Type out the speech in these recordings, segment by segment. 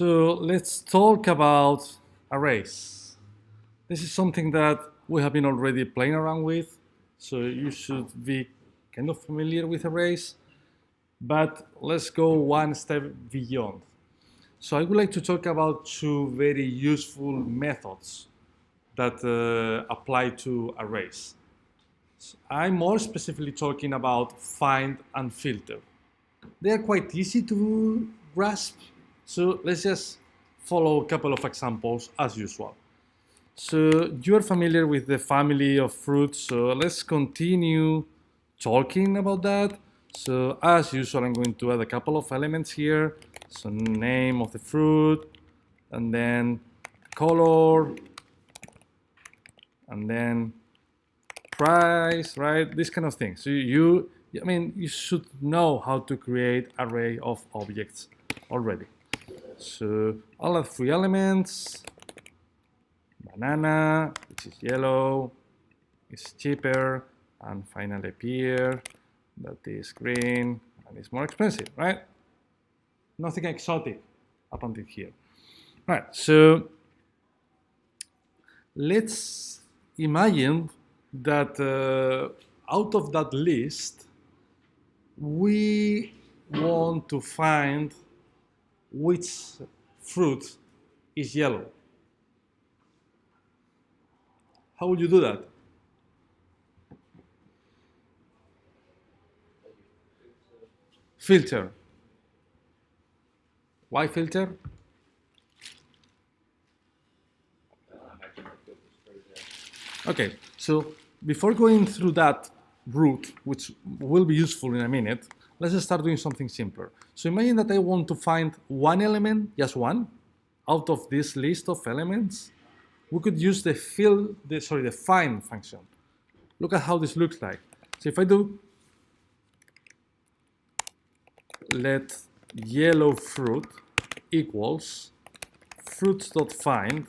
So let's talk about arrays. This is something that we have been already playing around with, so you should be kind of familiar with arrays, but let's go one step beyond. So I would like to talk about two very useful methods that apply to arrays. I'm more specifically talking about find and filter. They are quite easy to grasp, so let's just follow a couple of examples as usual. So you are familiar with the family of fruits, so let's continue talking about that. So as usual, I'm going to add a couple of elements here. So name of the fruit, and then color, and then price, right? This kind of thing. So you should know how to create array of objects already. So I'll add 3 elements. Banana, which is yellow, is cheaper, and finally pear, that is green, and is more expensive, right? Nothing exotic up until here. Right, so let's imagine that out of that list, we want to find which fruit is yellow. How would you do that? Filter. Why filter? Okay, so before going through that route, which will be useful in a minute, let's just start doing something simpler. So imagine that I want to find one element, just one, out of this list of elements. We could use the find function. Look at how this looks like. So if I do let yellow fruit equals fruits.find,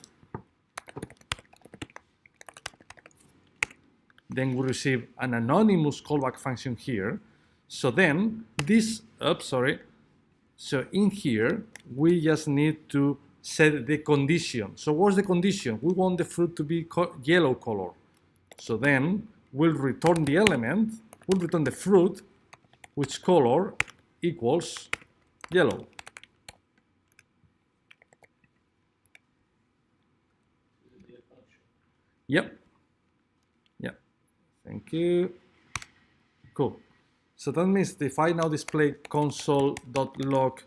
then we receive an anonymous callback function here. So then so in here, we just need to set the condition. So what's the condition? We want the fruit to be yellow color. So then we'll return the element, we'll return the fruit, which color equals yellow. Yep. Thank you. Cool. So that means if I now display console.log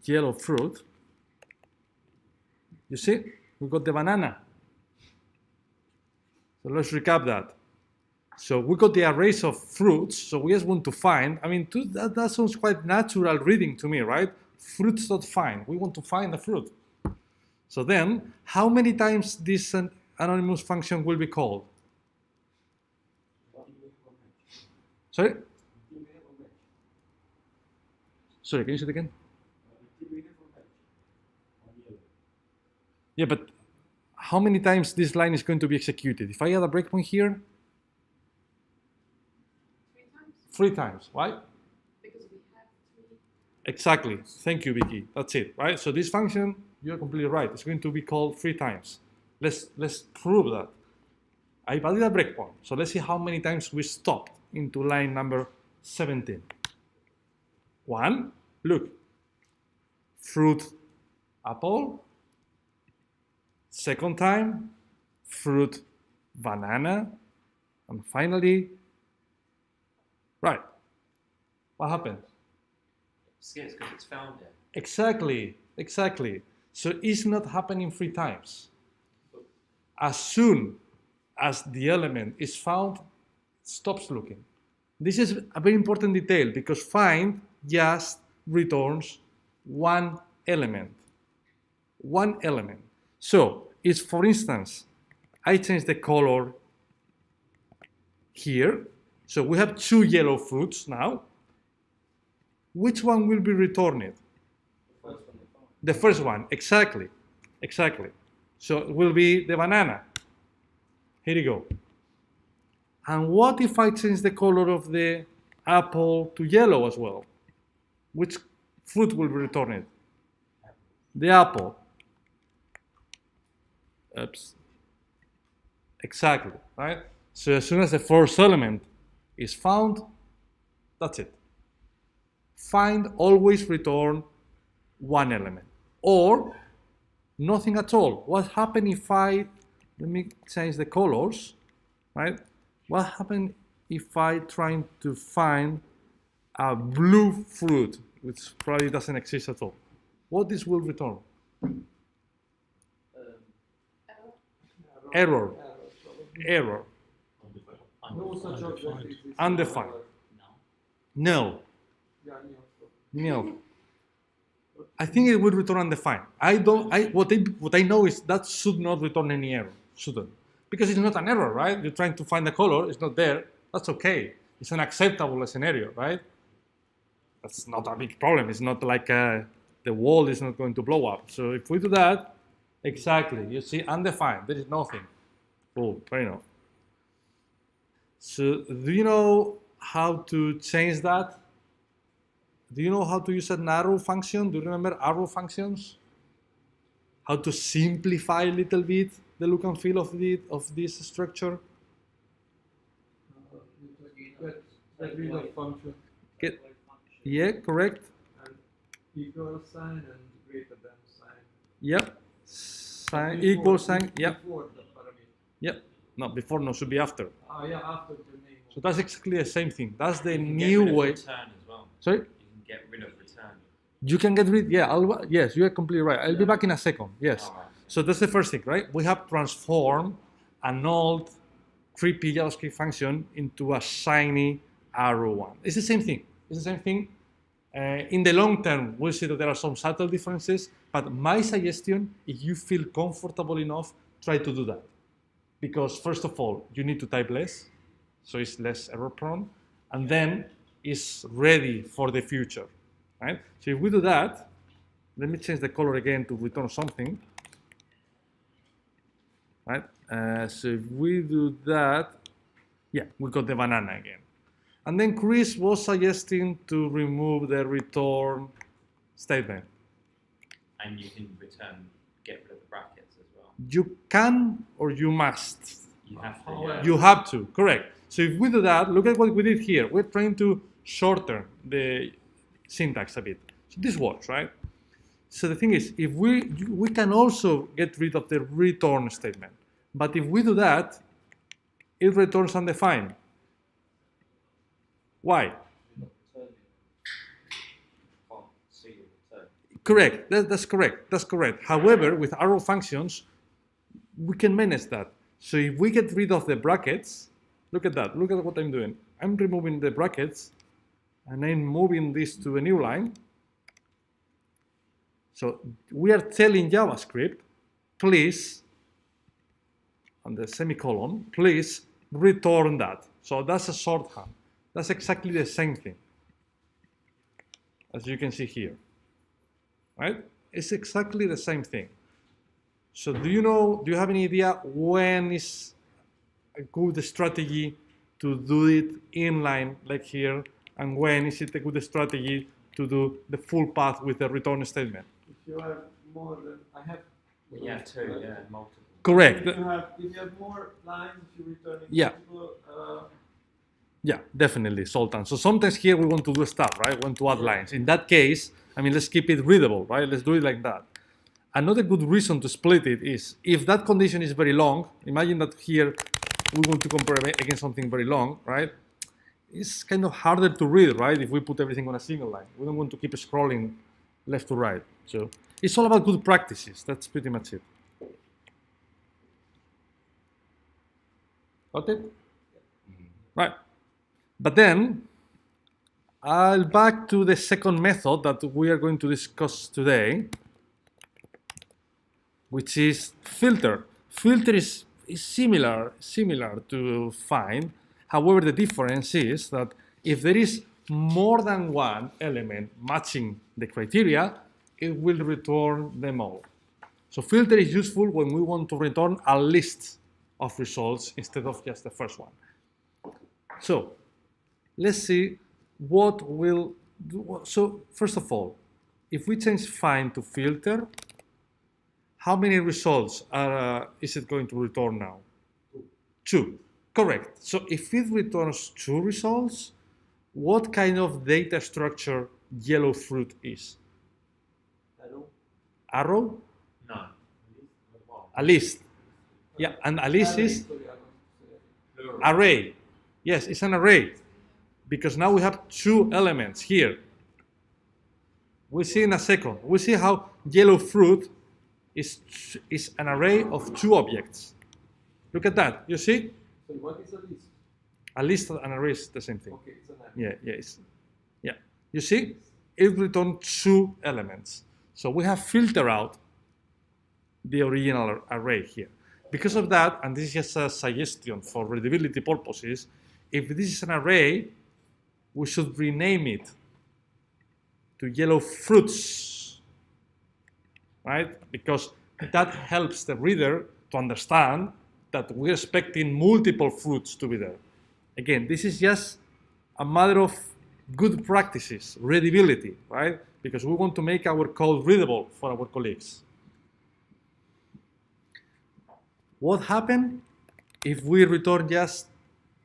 yellow fruit, you see, we got the banana. So let's recap that. So we got the arrays of fruits, so we just want to find, that sounds quite natural reading to me, right? Fruits.find, we want to find a fruit. So then, how many times this anonymous function will be called? Sorry? Sorry, can you say it again? Yeah, but how many times this line is going to be executed? If I add a breakpoint here? 3 times. 3 times, why? Because we have 3. Exactly. Thank you, Vicky. That's it, right? So this function, you're completely right. It's going to be called 3 times. Let's prove that. I added a breakpoint. So let's see how many times we stopped into line number 17. 1, look. Fruit, apple. Second time, fruit, banana. And finally, right. What happened? Skips because it's found it. Exactly. So it's not happening 3 times. As soon as the element is found, it stops looking. This is a very important detail because find just returns one element. One element. So it's, for instance, I change the color here. So we have 2 yellow fruits now. Which one will be returned? The first one, exactly. So it will be the banana. Here you go. And what if I change the color of the apple to yellow as well? Which fruit will be returned? the apple. Oops. Exactly, right? So as soon as the first element is found, that's it. Find always return one element or nothing at all. What happens if let me change the colors, right? What happens if I trying to find a blue fruit, which probably doesn't exist at all? What this will return? Error. Error. No such object exists. Undefined. No. No. I think it will return undefined. What I know is that should not return any error. Shouldn't. Because it's not an error, right? You're trying to find the color, it's not there. That's okay. It's an acceptable scenario, right? That's not a big problem. It's not like the wall is not going to blow up. So if we do that, exactly, you see undefined, there is nothing. Oh, fair enough. So do you know how to change that? Do you know how to use an arrow function? Do you remember arrow functions? How to simplify a little bit the look and feel of this structure? Get rid of function Yeah, correct. and equal sign and greater than sign. Yep. Sign, Before- equal sign. Yep. Before the parameter. Yep. No, before, no, should be after. Yeah, after the name. So that's exactly the same thing. That's the You can new get rid of way. return as well. Sorry? You can get rid of return. You can get rid. Yeah. Yes, you are completely right. I'll be back in a second. Yes. Alright. So that's the first thing, right? We have transformed an old creepy JavaScript function into a shiny arrow one. It's the same thing. It's the same thing. In the long term, we'll see that there are some subtle differences, but my suggestion, if you feel comfortable enough, try to do that. Because first of all, you need to type less, so it's less error prone, and then it's ready for the future, right? So if we do that, let me change the color again to return something, right? So if we do that, yeah, we got the banana again. And then Chris was suggesting to remove the return statement. And you can get rid of the brackets as well. You can or you must. You have to. However- Yeah. You have to, correct. So if we do that, look at what we did here. We're trying to shorten the syntax a bit. So this works, right? So the thing is, if we can also get rid of the return statement. But if we do that, it returns undefined. Why? Can't see your return. Correct. That's correct. That's correct. However, with arrow functions, we can manage that. So if we get rid of the brackets, look at that. Look at what I'm doing. I'm removing the brackets, and I'm moving this to a new line. So we are telling JavaScript, please, on the semicolon, please return that. So that's a shorthand. That's exactly the same thing, as you can see here, right? It's exactly the same thing. So do you have any idea when is a good strategy to do it inline like here, and when is it a good strategy to do the full path with the return statement? If you have more than I have. You have two, yeah, multiple. Correct. If you have more lines, you return it. Yeah. Multiple, Yeah, definitely, Sultan. So sometimes here we want to do stuff, right? We want to add lines. In that case, I mean, let's keep it readable, right? Let's do it like that. Another good reason to split it is if that condition is very long, imagine that here we want to compare against something very long, right? It's kind of harder to read, right? If we put everything on a single line. We don't want to keep scrolling left to right. So it's all about good practices. That's pretty much it. Got it? Right. But then, I'll back to the second method that we are going to discuss today, which is filter. Filter is similar to find. However, the difference is that if there is more than one element matching the criteria, it will return them all. So filter is useful when we want to return a list of results instead of just the first one. So let's see what will do. So first of all, if we change find to filter, how many results is it going to return now? 2. Correct. So if it returns 2 results, what kind of data structure yellow fruit is? Arrow. Arrow? No. A list. Yeah, and a list is Sorry, arrow. Plural. array. Yes, it's an array. Because now we have 2 elements here. We'll see in a second. We'll see how yellow fruit is an array of 2 objects. Look at that. You see? So what is a list? A list and an array is the same thing. Okay, it's an array. Yeah. You see? It returns 2 elements. So we have filtered out the original array here. Because of that, and this is just a suggestion for readability purposes, if this is an array, we should rename it to yellow fruits, right? Because that helps the reader to understand that we're expecting multiple fruits to be there. Again, this is just a matter of good practices, readability, right? Because we want to make our code readable for our colleagues. What happens if we return just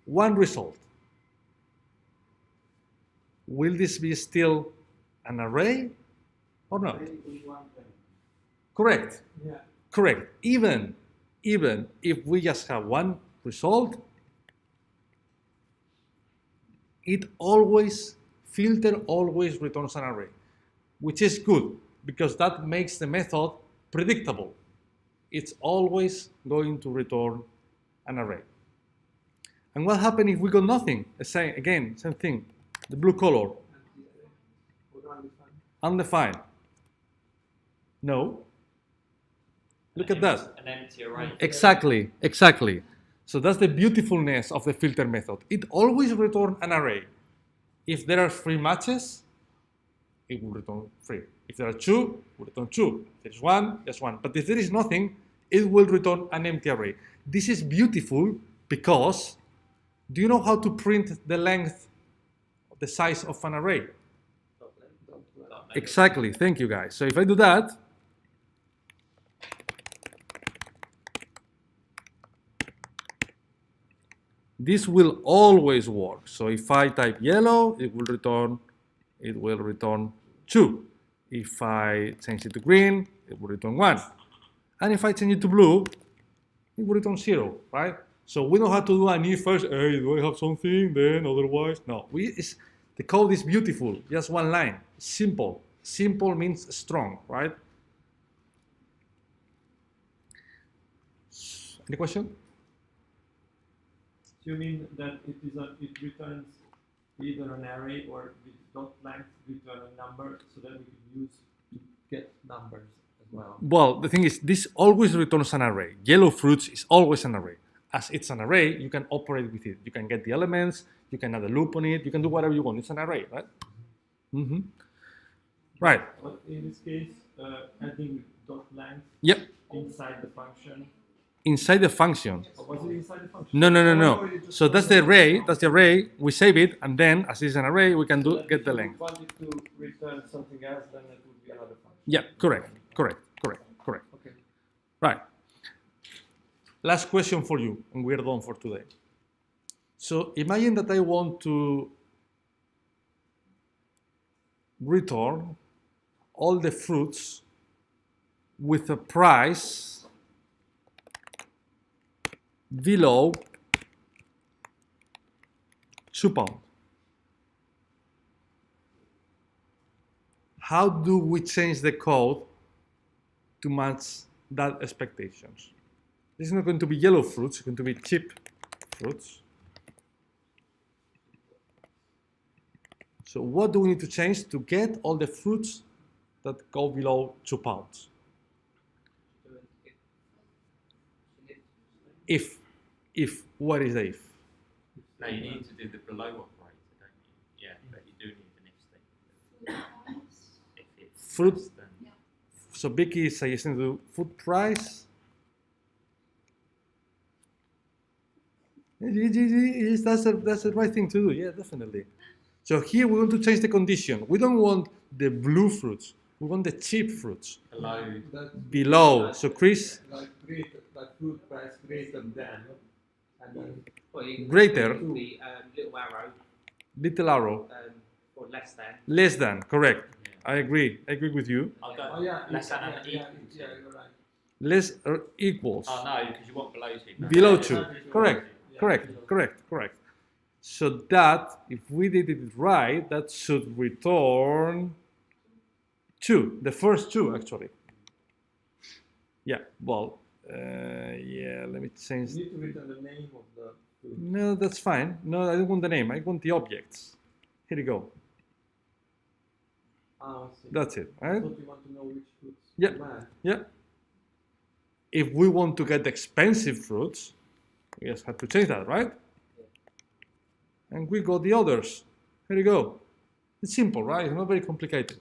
1 result? Will this be still an array or not? Array with one thing. Correct. Yeah. Correct. Even if we just have 1 result, filter always returns an array, which is good because that makes the method predictable. It's always going to return an array. And what happens if we got nothing? Same thing, the blue color, undefined. No. Look at that. An empty array. Exactly. So that's the beautifulness of the filter method. It always returns an array. If there are 3 matches, it will return 3. If there are 2, it will return 2. If there is 1, just 1. But if there is nothing, it will return an empty array. This is beautiful because, do you know how to print the length, the size of an array? Exactly, thank you guys. So if I do that, this will always work. So if I type yellow, it will return 2. If I change it to green, it will return 1. And if I change it to blue, it will return 0, right? So we don't have to do a new first, hey, do I have something? Then otherwise, no. The code is beautiful, just 1 line, simple. Simple means strong, right? Any question? So you mean that it returns either an array or with dot length return a number so that we can use to get numbers as well? Well, the thing is, this always returns an array. Yellow fruits is always an array. As it's an array, you can operate with it. You can get the elements, you can add a loop on it, you can do whatever you want. It's an array, right? Mm-hmm. Right. But in this case, adding dot length Yep. inside the function. Inside the function. Or was it inside the function? No. So that's the array. We save it, and then as it's an array, we can get the length. If you wanted to return something else, then it would be another function. Yeah, correct. Okay. Right. Last question for you, and we're done for today. So imagine that I want to return all the fruits with a price below £2. How do we change the code to match that expectations? This is not going to be yellow fruits, it's going to be cheap fruits. So what do we need to change to get all the fruits that go below £2? If, what is the if? No, you need to do the below operator, don't you? Yeah, but you do need an if statement. If it's Fruit. less than, So Vicky is suggesting to do food price. Yes, that's the right thing to do. Yeah, definitely. So here we want to change the condition. We don't want the blue fruits. We want the cheap fruits Below. That's below. So Chris, like greater, like fruit price greater than, and then Well, you can Greater. put the little arrow little arrow, or less than. less than. Correct. Yeah. I agree. I agree with you. I'll go oh yeah, less than yeah, and yeah, equal to. yeah, you're right. Less or equals. Oh no, because you want below 2. No. Below Yeah, 2. yeah, Correct. Yeah, Correct. below. Correct. Correct. So that, if we did it right, that should return 2. The first 2, actually. Yeah. Well. Yeah. Let me change. You need to return the name of the fruit. No, that's fine. No, I don't want the name. I want the objects. Here you go. Ah, I see. That's it. I Right? thought you want to know which fruits. Yeah. to add. Yeah. If we want to get expensive fruits, we just have to change that, right? And we got the others. Here you go. It's simple, right? It's not very complicated,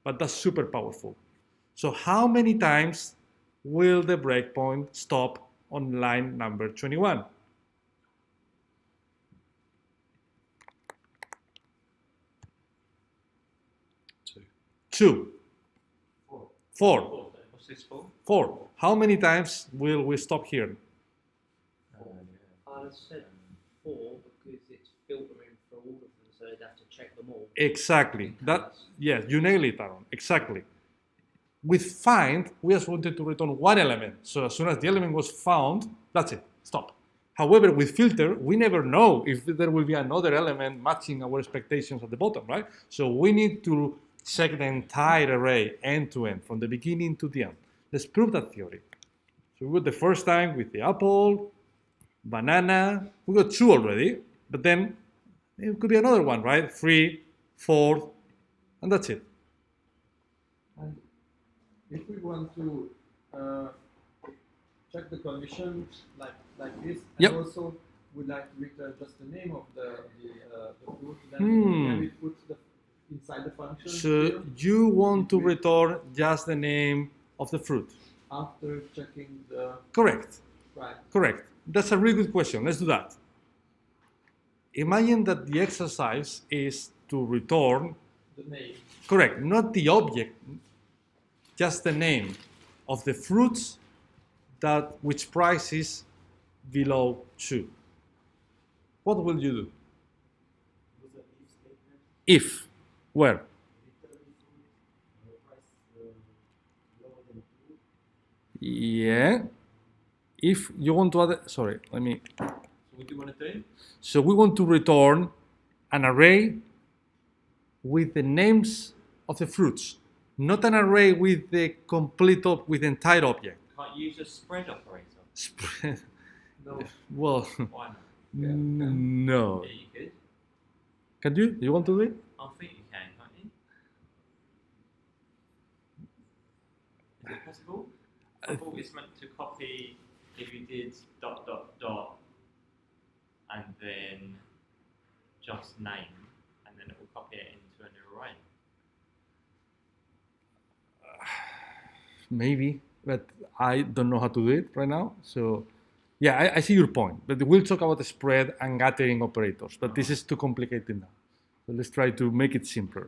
but that's super powerful. So how many times will the breakpoint stop on line number 21? 2. 4. What's this for? 4. How many times will we stop here? I said 4 because it's filtering for all of them, so they'd have to check them all. Exactly. That, yes, you nailed it, Aaron. Exactly. With find, we just wanted to return one element. So as soon as the element was found, that's it. Stop. However, with filter, we never know if there will be another element matching our expectations at the bottom, right? So we need to check the entire array end to end, from the beginning to the end. Let's prove that theory. So we got the first time with the apple, banana. We got 2 already, but then it could be another one, right? 3, 4, and that's it. And if we want to check the condition like this, Yep. and also would like to return just the name of the fruit, then can we put the inside the function So here you want to return just the name of the fruit. after checking the Correct. right. Correct. That's a really good question. Let's do that. Imagine that the exercise is to return, The name. correct, not the object, just the name of the fruits that which price is below 2. What will you do? If, where? Yeah. If you want to add, sorry, let me. So what do you want to do? So we want to return an array with the names of the fruits, not an array with the complete with the entire object. Can't use a spread operator. Spread. No. Well, Why not? no. Yeah, you could. Can you? You want to do it? I think you can, can't you? Is it possible? I thought it's meant to copy if you did ... and then just name, and then it will copy it into an array. Maybe, but I don't know how to do it right now. So, yeah, I see your point. But we'll talk about the spread and gathering operators. But this is too complicated now. So let's try to make it simpler.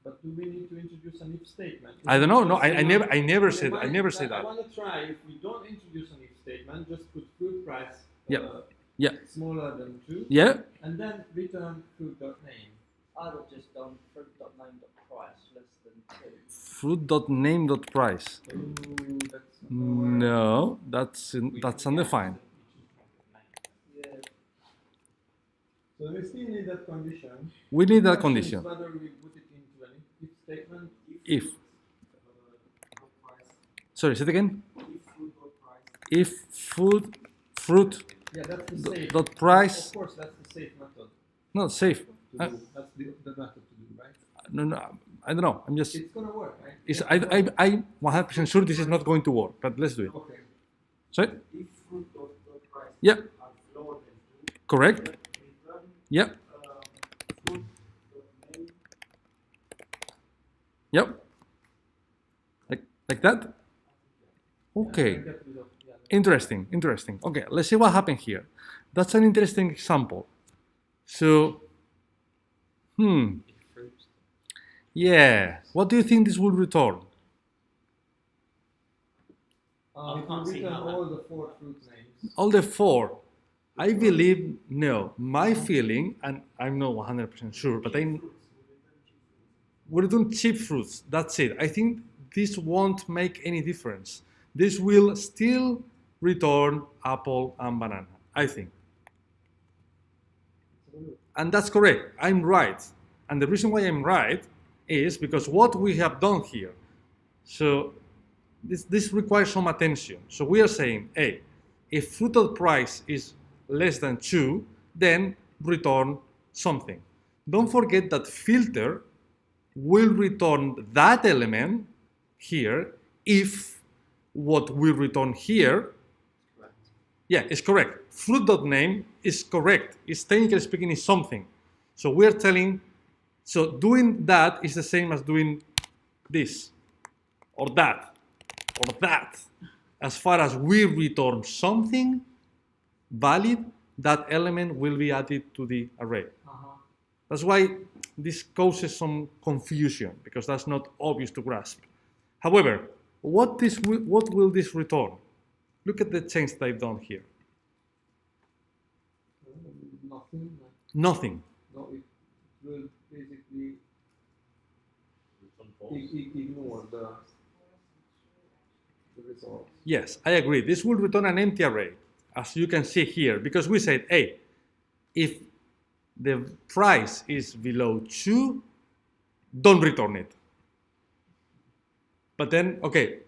But do we need to introduce an if statement? I don't know. No, I never said I that. I want to try if we don't introduce an if statement, just put fruit price Yep. Yeah. smaller than 2, Yeah. and then return fruit.name. I'd have just done fruit.name.price less than 2. Fruit.name.price. Ooh, that's No, that's undefined. Yeah. So we still need that condition. We need that Question is condition. whether we put it into an if statement. If. Sorry, say it again. If fruit Yeah, that's the safe. dot price. Of course, that's the safe method Not safe. to Uh, do. That's the method to do, right? No, I don't know. I'm just. It's gonna work, right? It's, I'm 100% sure this is not going to work, but let's do it. Okay. Sorry? If fruit price Yeah. are lower than 2, Correct? return Yeah. fruit name Yep. Like that? Okay. Yeah, get rid of- yeah, Interesting, interesting. Okay, let's see what happened here. That's an interesting example. So, If fruits. Yeah. What do you think this will return? I It will can't see return how that- all the 4 fruit names. All the 4. I believe, no. My feeling, and I'm not 100% sure, but we return cheap fruits. That's it. I think this won't make any difference. This will still return apple and banana, I think. And that's correct. I'm right. And the reason why I'm right is because what we have done here. So this requires some attention. So we are saying, hey, if fruit price is less than 2, then return something. Don't forget that filter will return that element here if what we return here, Correct. yeah, is correct. Fruit.name is correct. It's technically speaking is something. So we're telling, so doing that is the same as doing this, or that, or that. As far as we return something valid, that element will be added to the array. That's why this causes some confusion, because that's not obvious to grasp. However, what will this return? Look at the change that I've done here. Nothing. Nothing. No, it will basically ignore the results. Yes, I agree. This will return an empty array, as you can see here, because we said, hey, if the price is below 2, don't return it. But then, okay,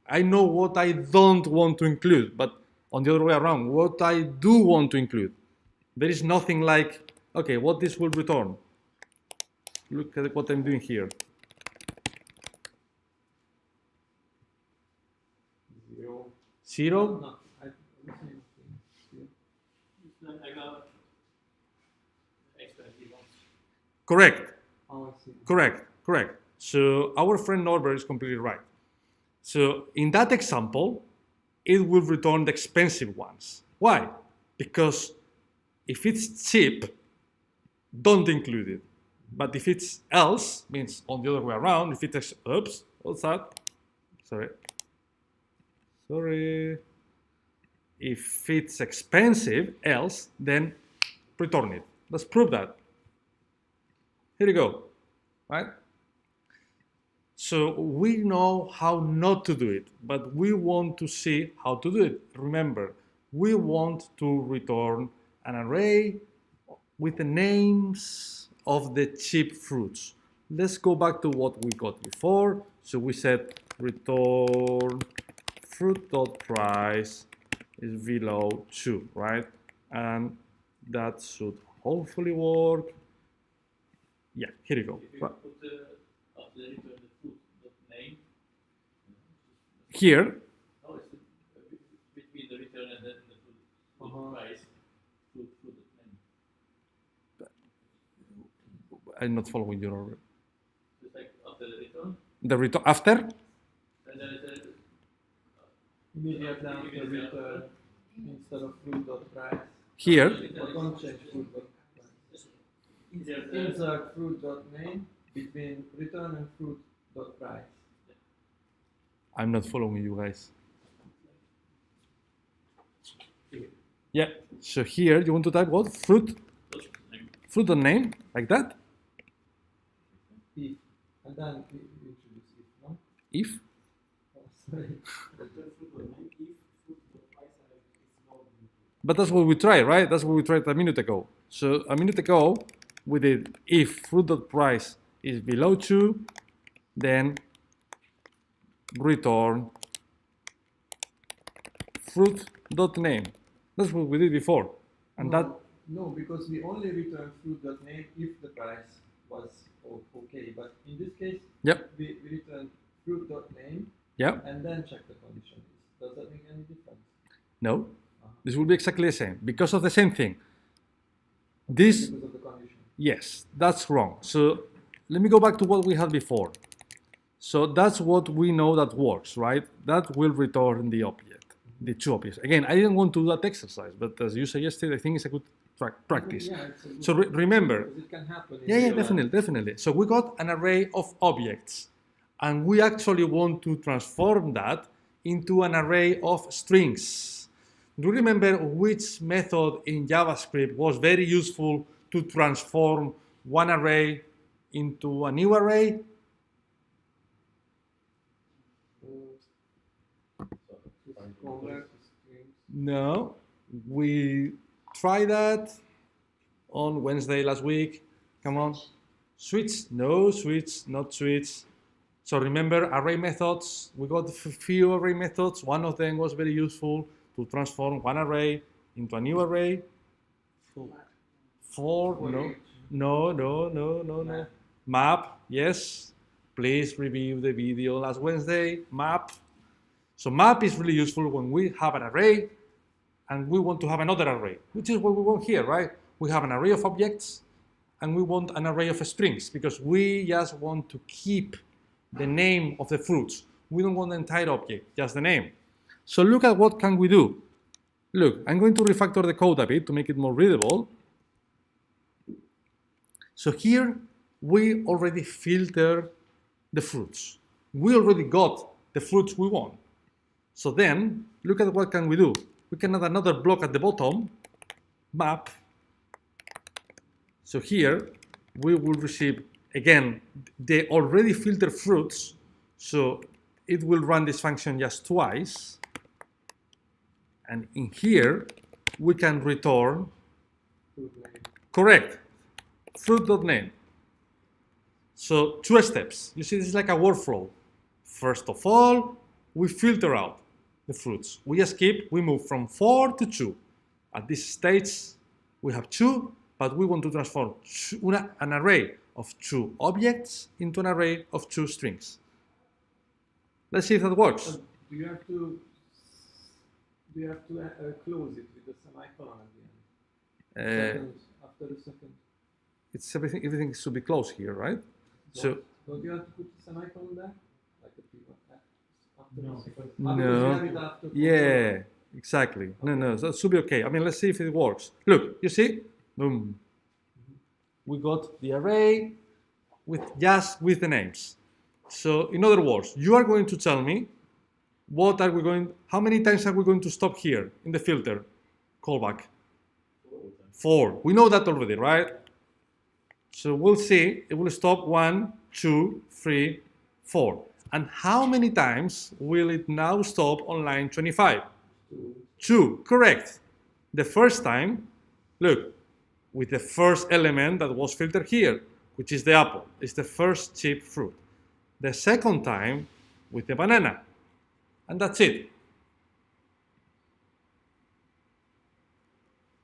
I know what I don't want to include, but on the other way around, what I do want to include. There is nothing like, okay, what this will return. Look at what I'm doing here. 0. 0, No, I don't see anything. I got extra ones. correct. Oh, I see. Correct. So our friend Norbert is completely right. So in that example, it will return the expensive ones. Why? Because if it's cheap, don't include it. But if it's else, means on the other way around, if it's, oops, what's that? Sorry. If it's expensive, else, then return it. Let's prove that. Here you go, right? So we know how not to do it, but we want to see how to do it. Remember, we want to return an array with the names of the cheap fruits. Let's go back to what we got before. So we said return fruit.price is below 2, right? And that should hopefully work. Yeah, here you go. If you put after the return the fruit name. Here, No, it's between the return and the fruit price. Fruit name. I'm not following your order. Just like after the return, The return after? and then it's Immediately after return, instead of fruit.price, Here, or don't change fruit.price. insert Insert fruit.name between return and fruit.price. I'm not following you guys. Yeah, so here you want to type what? Fruit? Fruit.name, like that? If, and then we introduce if, no? If? Oh, sorry. Return fruit.name if fruit.price is not But that's what we tried, right? That's what we tried a minute ago. So a minute ago, we did if fruit.price is below 2, then return fruit.name. That's what we did before. And that, No, because we only return fruit.name if the price was okay. But in this case, yep, we return fruit.name yeah, and then check the condition. Does that make any difference? no. This will be exactly the same because of the same thing. This, Because of the condition. yes, that's wrong. So let me go back to what we had before. So that's what we know that works, right? That will return the object, the 2 objects. Again, I didn't want to do that exercise, but as you suggested, I think it's a good practice. Yeah, it's a good- So remember, because it can happen. in yeah, real life. definitely. So we got an array of objects, and we actually want to transform that into an array of strings. Do you remember which method in JavaScript was very useful to transform one array into a new array? Convert strings. No, we tried that on Wednesday last week. Come on. Switch? No, switch, not switch. So remember array methods. We got a few array methods. One of them was very useful to transform one array into a new array. For no. Map, yes. Please review the video last Wednesday. Map. So map is really useful when we have an array and we want to have another array, which is what we want here, right? We have an array of objects and we want an array of strings because we just want to keep the name of the fruits. We don't want the entire object, just the name. So look at what can we do. Look, I'm going to refactor the code a bit to make it more readable. So here we already filter the fruits. We already got the fruits we want. So then look at what can we do. We can add another block at the bottom, map. So here we will receive again the already filtered fruits. So it will run this function just twice. And in here we can return Fruit name. correct fruit.name. So 2 steps. You see, this is like a workflow. First of all, we filter out the fruits. We skip, we move from 4 to 2. At this stage, we have 2, but we want to transform an array of 2 objects into an array of 2 strings. Let's see if that works. Do you have to close it with a semicolon at the end? Second, after the second. It's everything should be close here, right? So Don't you have to put a semicolon there? Like a pivot after No. the second? No. Because you have it after yeah, exactly. No, that should be okay. I mean, let's see if it works. Look, you see? Boom. We got the array with the names. So in other words, you are going to tell me how many times are we going to stop here in the filter callback? 4. We know that already, right? So we'll see, it will stop 1, 2, 3, 4. And how many times will it now stop on line 25? 2, correct. The first time, look, with the first element that was filtered here, which is the apple, it's the first cheap fruit. The second time with the banana, and that's it.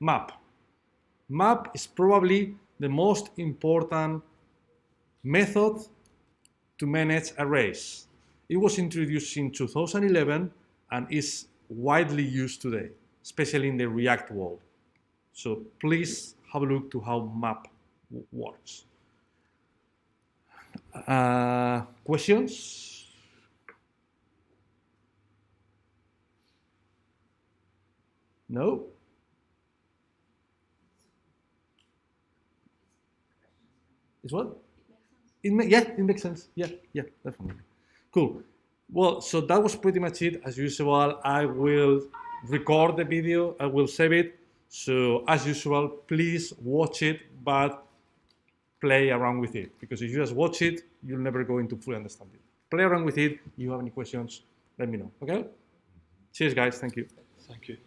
Map. Map is probably the most important method to manage arrays. It was introduced in 2011 and is widely used today, especially in the React world. So please have a look to how map works. Questions? No? Is what? It makes sense. Yeah, definitely. Cool. Well, so that was pretty much it. As usual, I will record the video. I will save it. So as usual, please watch it, but play around with it. Because if you just watch it, you'll never go into fully understand it. Play around with it. If you have any questions, let me know. Okay? Cheers, guys. Thank you. Thank you.